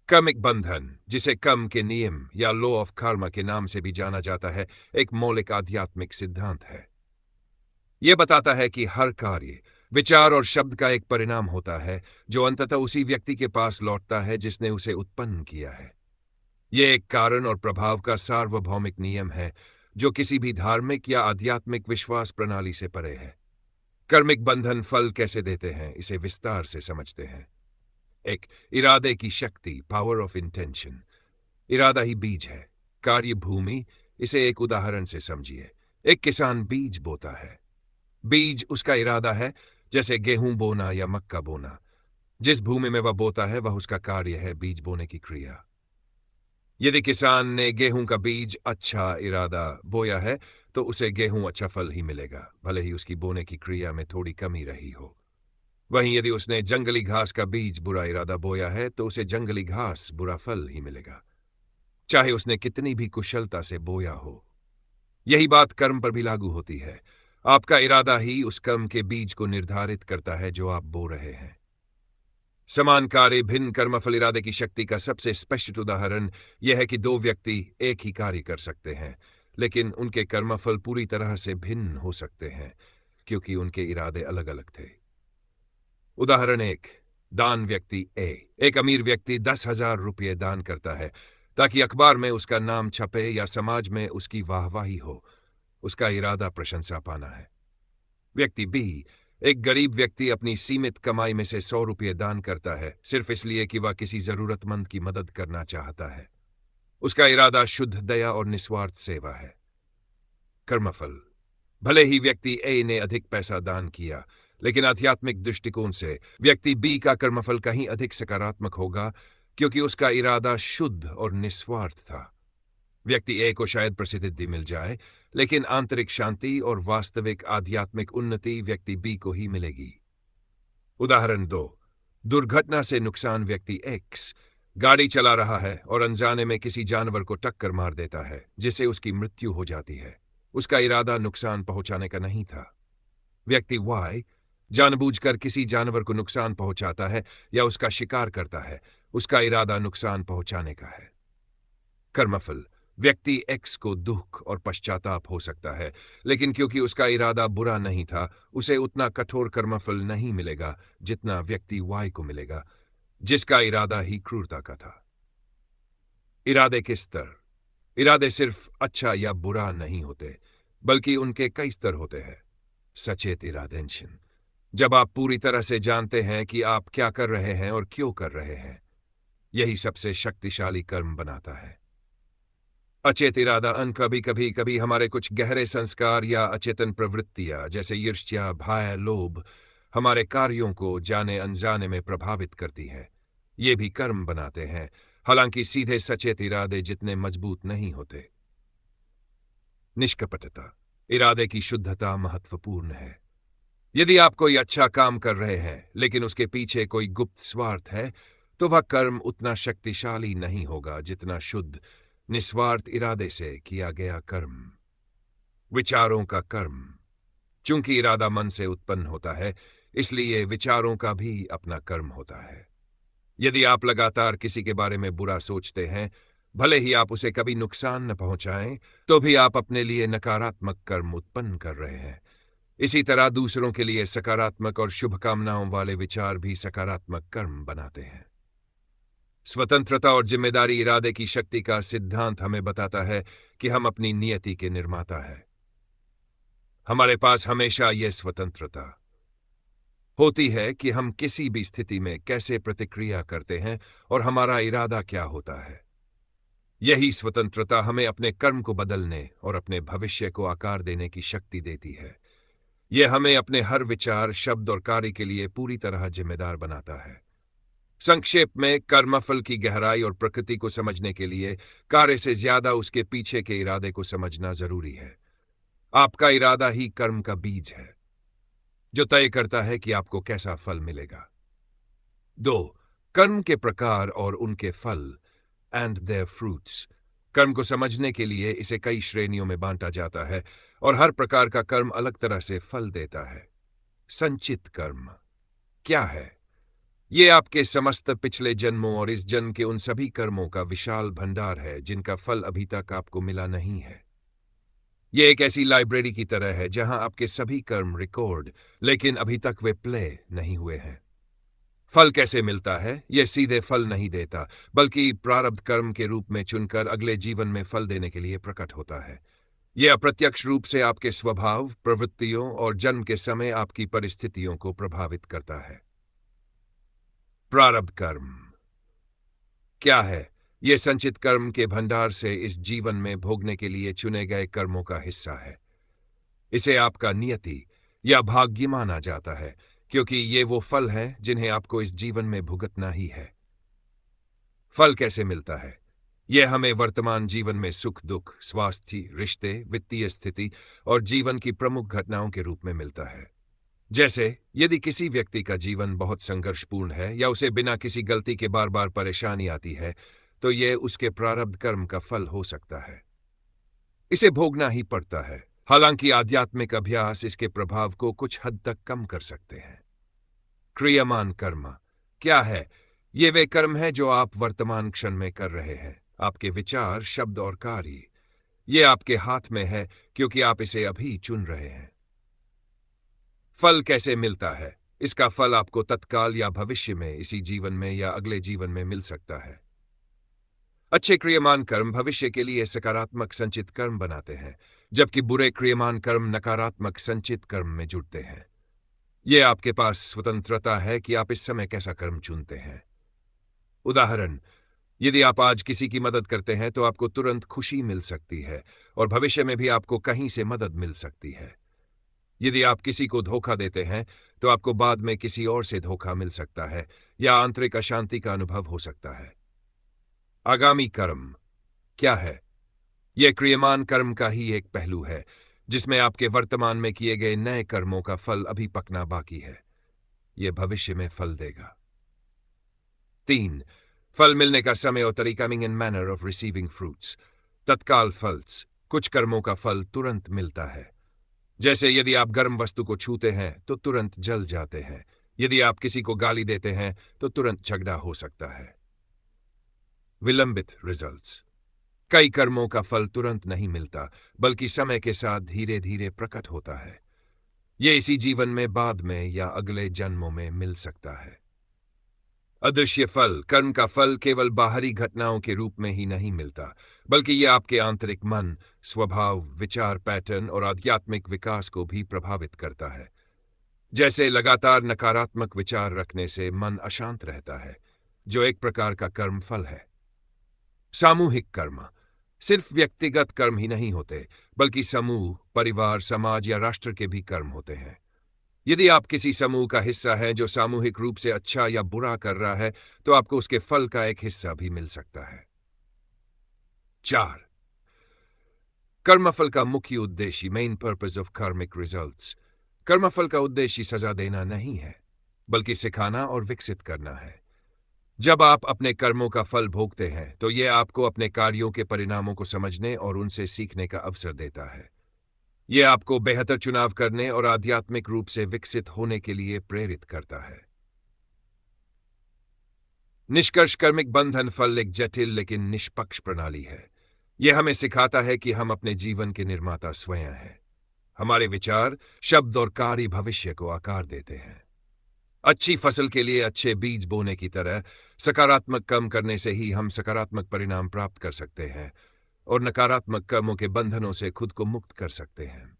कर्मिक बंधन, जिसे कर्म के नियम या लॉ ऑफ कर्मा के नाम से भी जाना जाता है, एक मौलिक आध्यात्मिक सिद्धांत है। यह बताता है कि हर कार्य, विचार और शब्द का एक परिणाम होता है जो अंततः उसी व्यक्ति के पास लौटता है जिसने उसे उत्पन्न किया है। यह एक कारण और प्रभाव का सार्वभौमिक नियम है जो किसी भी धार्मिक या आध्यात्मिक विश्वास प्रणाली से परे है। कर्मिक बंधन फल कैसे देते हैं, इसे विस्तार से समझते हैं। एक, इरादे की शक्ति, पावर ऑफ इंटेंशन। इरादा ही बीज है, कार्य भूमि। इसे एक उदाहरण से समझिए। एक किसान बीज बोता है। बीज उसका इरादा है, जैसे गेहूं बोना या मक्का बोना। जिस भूमि में वह बोता है वह उसका कार्य है, बीज बोने की क्रिया। यदि किसान ने गेहूं का बीज अच्छा इरादा बोया है तो उसे गेहूं अच्छा फल ही मिलेगा, भले ही उसकी बोने की क्रिया में थोड़ी कमी रही हो। वहीं यदि उसने जंगली घास का बीज बुरा इरादा बोया है तो उसे जंगली घास बुरा फल ही मिलेगा, चाहे उसने कितनी भी कुशलता से बोया हो। यही बात कर्म पर भी लागू होती है। आपका इरादा ही उस कर्म के बीज को निर्धारित करता है जो आप बो रहे हैं। समान कार्य भिन्न कर्मफल इरादे की शक्ति का सबसे स्पष्ट उदाहरण यह है कि दो व्यक्ति एक ही कार्य कर सकते हैं, लेकिन उनके कर्मफल पूरी तरह से भिन्न हो सकते हैं क्योंकि उनके इरादे अलग अलग थे। उदाहरण एक, दान व्यक्ति ए। एक अमीर व्यक्ति 10,000 रुपये दान करता है ताकि अखबार में उसका नाम छपे या समाज में उसकी वाहवाही हो। उसका इरादा प्रशंसा पाना है। व्यक्ति बी, एक गरीब व्यक्ति अपनी सीमित कमाई में से 100 रुपये दान करता है सिर्फ इसलिए कि वह किसी जरूरतमंद की मदद करना चाहता है। उसका इरादा शुद्ध दया और निस्वार्थ सेवा है। कर्मफल, भले ही व्यक्ति ए ने अधिक पैसा दान किया, लेकिन आध्यात्मिक दृष्टिकोण से व्यक्ति बी का कर्मफल कहीं अधिक सकारात्मक होगा क्योंकि उसका इरादा शुद्ध और निस्वार्थ था। व्यक्ति ए को शायद प्रसिद्धि मिल जाए, लेकिन आंतरिक शांति और वास्तविक आध्यात्मिक उन्नति व्यक्ति बी को ही मिलेगी। उदाहरण दो, दुर्घटना से नुकसान व्यक्ति एक्स गाड़ी चला रहा है और अनजाने में किसी जानवर को टक्कर मार देता है जिससे उसकी मृत्यु हो जाती है। उसका इरादा नुकसान पहुंचाने का नहीं था। व्यक्ति वाई जानबूझकर किसी जानवर को नुकसान पहुंचाता है या उसका शिकार करता है। उसका इरादा नुकसान पहुंचाने का है। कर्मफल, व्यक्ति एक्स को दुख और पश्चाताप हो सकता है, लेकिन क्योंकि उसका इरादा बुरा नहीं था, उसे उतना कठोर कर्मफल नहीं मिलेगा जितना व्यक्ति वाई को मिलेगा, जिसका इरादा ही क्रूरता का था। इरादे के स्तर। इरादे सिर्फ अच्छा या बुरा नहीं होते, बल्कि उनके कई स्तर होते हैं। सचेत इरादेंशन, जब आप पूरी तरह से जानते हैं कि आप क्या कर रहे हैं और क्यों कर रहे हैं, यही सबसे शक्तिशाली कर्म बनाता है। अचेत इरादा कभी हमारे कुछ गहरे संस्कार या अचेतन प्रवृत्तियां जैसे ईर्ष्या, भय, लोभ हमारे कार्यों को जाने अनजाने में प्रभावित करती है। ये भी कर्म बनाते हैं, हालांकि सीधे सचेत इरादे जितने मजबूत नहीं होते। निष्कपटता, इरादे की शुद्धता महत्वपूर्ण है। यदि आप कोई अच्छा काम कर रहे हैं लेकिन उसके पीछे कोई गुप्त स्वार्थ है, तो वह कर्म उतना शक्तिशाली नहीं होगा जितना शुद्ध, निस्वार्थ इरादे से किया गया कर्म। विचारों का कर्म। चूंकि इरादा मन से उत्पन्न होता है, इसलिए विचारों का भी अपना कर्म होता है। यदि आप लगातार किसी के बारे में बुरा सोचते हैं, भले ही आप उसे कभी नुकसान न पहुंचाएं, तो भी आप अपने लिए नकारात्मक कर्म उत्पन्न कर रहे हैं। इसी तरह दूसरों के लिए सकारात्मक और शुभकामनाओं वाले विचार भी सकारात्मक कर्म बनाते हैं। स्वतंत्रता और जिम्मेदारी इरादे की शक्ति का सिद्धांत हमें बताता है कि हम अपनी नियति के निर्माता हैं। हमारे पास हमेशा यह स्वतंत्रता होती है कि हम किसी भी स्थिति में कैसे प्रतिक्रिया करते हैं और हमारा इरादा क्या होता है। यही स्वतंत्रता हमें अपने कर्म को बदलने और अपने भविष्य को आकार देने की शक्ति देती है। यह हमें अपने हर विचार, शब्द और कार्य के लिए पूरी तरह जिम्मेदार बनाता है। संक्षेप में, कर्मफल की गहराई और प्रकृति को समझने के लिए कार्य से ज्यादा उसके पीछे के इरादे को समझना जरूरी है। आपका इरादा ही कर्म का बीज है जो तय करता है कि आपको कैसा फल मिलेगा। 2. कर्म के प्रकार और उनके फल एंड देयर फ्रूट्स। कर्म को समझने के लिए इसे कई श्रेणियों में बांटा जाता है और हर प्रकार का कर्म अलग तरह से फल देता है। संचित कर्म क्या है? ये आपके समस्त पिछले जन्मों और इस जन्म के उन सभी कर्मों का विशाल भंडार है जिनका फल अभी तक आपको मिला नहीं है। ये एक ऐसी लाइब्रेरी की तरह है जहां आपके सभी कर्म रिकॉर्ड, लेकिन अभी तक वे प्ले नहीं हुए हैं। फल कैसे मिलता है? यह सीधे फल नहीं देता, बल्कि प्रारब्ध कर्म के रूप में चुनकर अगले जीवन में फल देने के लिए प्रकट होता है। यह अप्रत्यक्ष रूप से आपके स्वभाव, प्रवृत्तियों और जन्म के समय आपकी परिस्थितियों को प्रभावित करता है। प्रारब्ध कर्म क्या है? यह संचित कर्म के भंडार से इस जीवन में भोगने के लिए चुने गए कर्मों का हिस्सा है। इसे आपका नियति या भाग्य माना जाता है, क्योंकि ये वो फल हैं जिन्हें आपको इस जीवन में भुगतना ही है। फल कैसे मिलता है? यह हमें वर्तमान जीवन में सुख दुख, स्वास्थ्य, रिश्ते, वित्तीय स्थिति और जीवन की प्रमुख घटनाओं के रूप में मिलता है। जैसे यदि किसी व्यक्ति का जीवन बहुत संघर्षपूर्ण है या उसे बिना किसी गलती के बार बार परेशानी आती है, तो यह उसके प्रारब्ध कर्म का फल हो सकता है। इसे भोगना ही पड़ता है। हालांकि आध्यात्मिक अभ्यास इसके प्रभाव को कुछ हद तक कम कर सकते हैं। क्रियमान कर्म क्या है? ये वे कर्म हैं जो आप वर्तमान क्षण में कर रहे हैं। आपके विचार, शब्द और कार्य। ये आपके हाथ में है क्योंकि आप इसे अभी चुन रहे हैं। फल कैसे मिलता है? इसका फल आपको तत्काल या भविष्य में, इसी जीवन में या अगले जीवन में मिल सकता है। अच्छे क्रियमान कर्म भविष्य के लिए सकारात्मक संचित कर्म बनाते हैं, जबकि बुरे क्रियमान कर्म नकारात्मक संचित कर्म में जुड़ते हैं। यह आपके पास स्वतंत्रता है कि आप इस समय कैसा कर्म चुनते हैं। उदाहरण, यदि आप आज किसी की मदद करते हैं तो आपको तुरंत खुशी मिल सकती है और भविष्य में भी आपको कहीं से मदद मिल सकती है। यदि आप किसी को धोखा देते हैं तो आपको बाद में किसी और से धोखा मिल सकता है या आंतरिक अशांति का अनुभव हो सकता है। आगामी कर्म क्या है? यह क्रियमान कर्म का ही एक पहलू है, जिसमें आपके वर्तमान में किए गए नए कर्मों का फल अभी पकना बाकी है। यह भविष्य में फल देगा। 3. फल मिलने का समय और तरीका। Meaning and manner of receiving fruits. तत्काल फल्स। कुछ कर्मों का फल तुरंत मिलता है। जैसे यदि आप गर्म वस्तु को छूते हैं तो तुरंत जल जाते हैं। यदि आप किसी को गाली देते हैं तो तुरंत झगड़ा हो सकता है। विलंबित रिजल्ट्स। कई कर्मों का फल तुरंत नहीं मिलता, बल्कि समय के साथ धीरे धीरे प्रकट होता है। यह इसी जीवन में, बाद में या अगले जन्मों में मिल सकता है। अदृश्य फल। कर्म का फल केवल बाहरी घटनाओं के रूप में ही नहीं मिलता, बल्कि यह आपके आंतरिक मन, स्वभाव, विचार पैटर्न और आध्यात्मिक विकास को भी प्रभावित करता है। जैसे लगातार नकारात्मक विचार रखने से मन अशांत रहता है, जो एक प्रकार का कर्म फल है। सामूहिक कर्म सिर्फ व्यक्तिगत कर्म ही नहीं होते, बल्कि समूह, परिवार, समाज या राष्ट्र के भी कर्म होते हैं। यदि आप किसी समूह का हिस्सा हैं जो सामूहिक रूप से अच्छा या बुरा कर रहा है, तो आपको उसके फल का एक हिस्सा भी मिल सकता है। 4. कर्मफल का मुख्य उद्देश्य। मेन पर्पस ऑफ कार्मिक रिजल्ट्स। कर्मफल का उद्देश्य सजा देना नहीं है, बल्कि सिखाना और विकसित करना है। जब आप अपने कर्मों का फल भोगते हैं तो यह आपको अपने कार्यों के परिणामों को समझने और उनसे सीखने का अवसर देता है। यह आपको बेहतर चुनाव करने और आध्यात्मिक रूप से विकसित होने के लिए प्रेरित करता है। निष्कर्ष। कर्मिक बंधन फल एक जटिल लेकिन निष्पक्ष प्रणाली है। यह हमें सिखाता है कि हम अपने जीवन के निर्माता स्वयं हैं। हमारे विचार, शब्द और कार्य भविष्य को आकार देते हैं। अच्छी फसल के लिए अच्छे बीज बोने की तरह सकारात्मक कर्म करने से ही हम सकारात्मक परिणाम प्राप्त कर सकते हैं और नकारात्मक कर्मों के बंधनों से खुद को मुक्त कर सकते हैं।